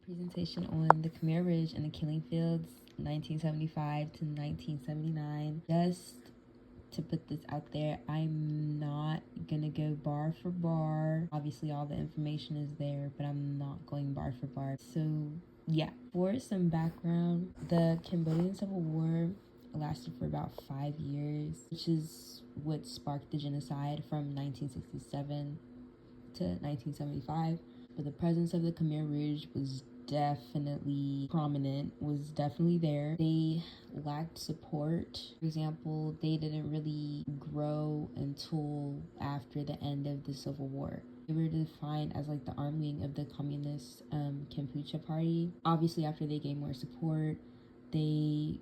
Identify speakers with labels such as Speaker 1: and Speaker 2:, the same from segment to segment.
Speaker 1: Presentation on the Khmer Rouge and the Killing Fields, 1975 to 1979. Just to put this out there, I'm not gonna go bar for bar. Obviously, all the information is there, but I'm not going bar for bar. So, yeah. For some background, the Cambodian Civil War lasted for about 5 years, which is what sparked the genocide from 1967 to 1975. But the presence of the Khmer Rouge was definitely prominent, was definitely there. They lacked support. For example, they didn't really grow until after the end of the Civil War. They were defined as like the arm wing of the Communist Kampuchea Party. Obviously, after they gained more support, they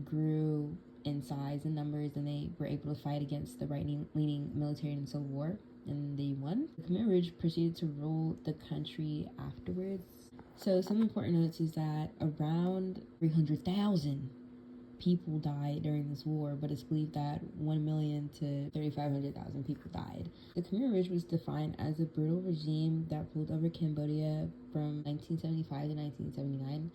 Speaker 1: grew in size and numbers, and they were able to fight against the right-leaning military in the Civil War, and they won. The Khmer Rouge proceeded to rule the country afterwards. So some important notes is that around 300,000 people died during this war, but it's believed that 1 million to 3,500,000 people died. The Khmer Rouge was defined as a brutal regime that ruled over Cambodia from 1975 to 1979,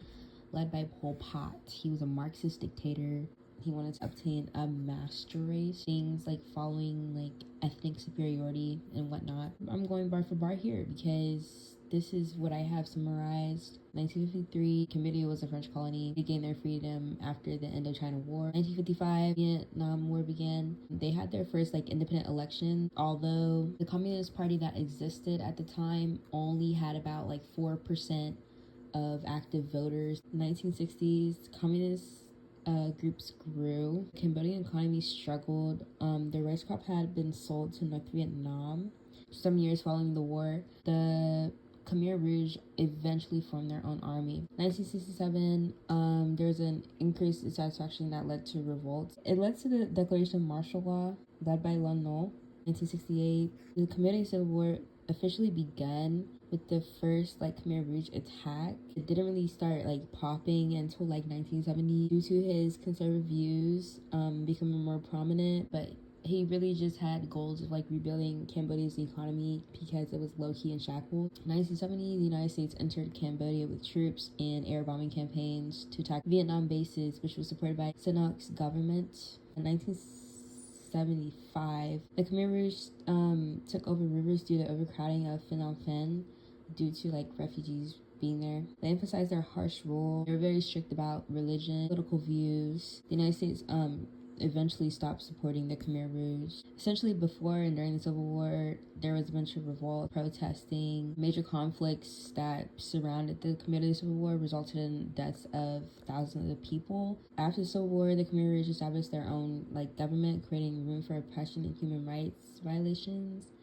Speaker 1: led by Pol Pot. He was a Marxist dictator. He wanted to obtain a master race, things like following like ethnic superiority and whatnot. I'm going bar for bar here because this is what I have summarized. 1953, Cambodia was a French colony. They gained their freedom after the Indochina War. 1955, Vietnam War began. They had their first like independent election, although the Communist Party that existed at the time only had about like 4% of active voters. 1960s, communist groups grew. Cambodian economy struggled. The rice crop had been sold to North Vietnam. Some years following the war, the Khmer Rouge eventually formed their own army. 1967, there was an increased dissatisfaction that led to revolts. It led to the declaration of martial law led by Lon Nol. 1968, the Cambodian Civil War officially began with the first like Khmer Rouge attack. It didn't really start like popping until like 1970 due to his conservative views becoming more prominent, but he really just had goals of like rebuilding Cambodia's economy because it was low-key and shackled. In 1970, the United States entered Cambodia with troops and air bombing campaigns to attack Vietnam bases, which was supported by Sinoc's government. In 1975, the Khmer Rouge took over rivers due to overcrowding of Phnom Penh due to like refugees being there. They emphasized their harsh rule. They were very strict about religion, political views. The United States eventually stopped supporting the Khmer Rouge. Essentially, before and during the Civil War, there was a bunch of revolt, protesting, major conflicts that surrounded the Cambodian Civil War resulted in deaths of thousands of people. After the Civil War, the Khmer Rouge established their own like government, creating room for oppression and human rights violations.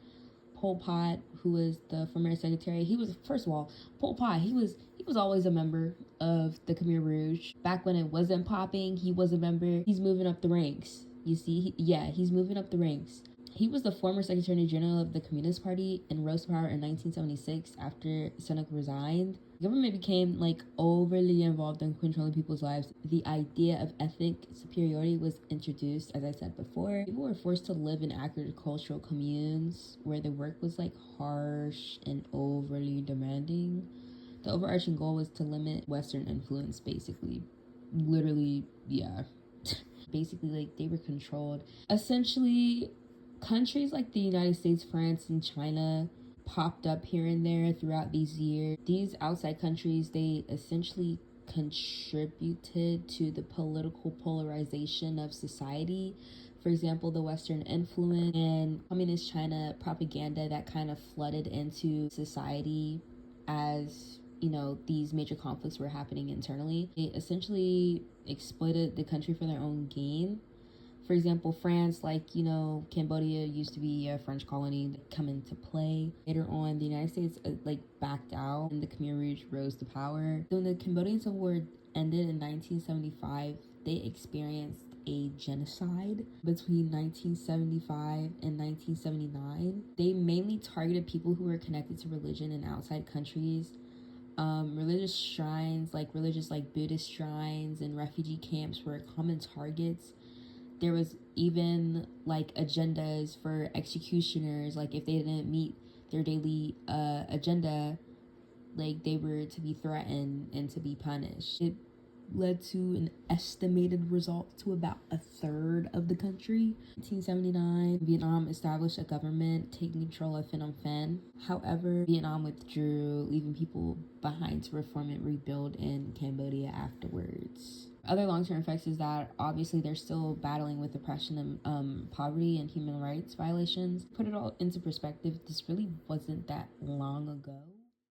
Speaker 1: Pol Pot, who was the former secretary, he was, first of all, Pol Pot, he was always a member of the Khmer Rouge. Back when it wasn't popping, he was a member. He's moving up the ranks. You see, he's moving up the ranks. He was the former Secretary General of the Communist Party and rose to power in 1976 after Sunak resigned. The government became like overly involved in controlling people's lives. The idea of ethnic superiority was introduced, as I said before. People were forced to live in agricultural communes where the work was like harsh and overly demanding. The overarching goal was to limit Western influence, basically. Literally, yeah. Basically, like, they were controlled. Essentially, countries like the United States, France, and China popped up here and there throughout these years. These outside countries, they essentially contributed to the political polarization of society. For example, the Western influence and Communist China propaganda that kind of flooded into society as these major conflicts were happening internally. They essentially exploited the country for their own gain. For example, France, Cambodia used to be a French colony that come into play. Later on, the United States backed out and the Khmer Rouge rose to power. So when the Cambodian Civil War ended in 1975, they experienced a genocide between 1975 and 1979. They mainly targeted people who were connected to religion in outside countries. Religious shrines, religious Buddhist shrines and refugee camps were common targets. There was even agendas for executioners. If they didn't meet their daily agenda, like they were to be threatened and to be punished. It led to an estimated result to about a third of the country. 1979, Vietnam established a government taking control of Phnom Penh. However, Vietnam withdrew, leaving people behind to reform and rebuild in Cambodia afterwards. Other long-term effects is that obviously they're still battling with oppression and poverty and human rights violations. Put it all into perspective, this really wasn't that long ago.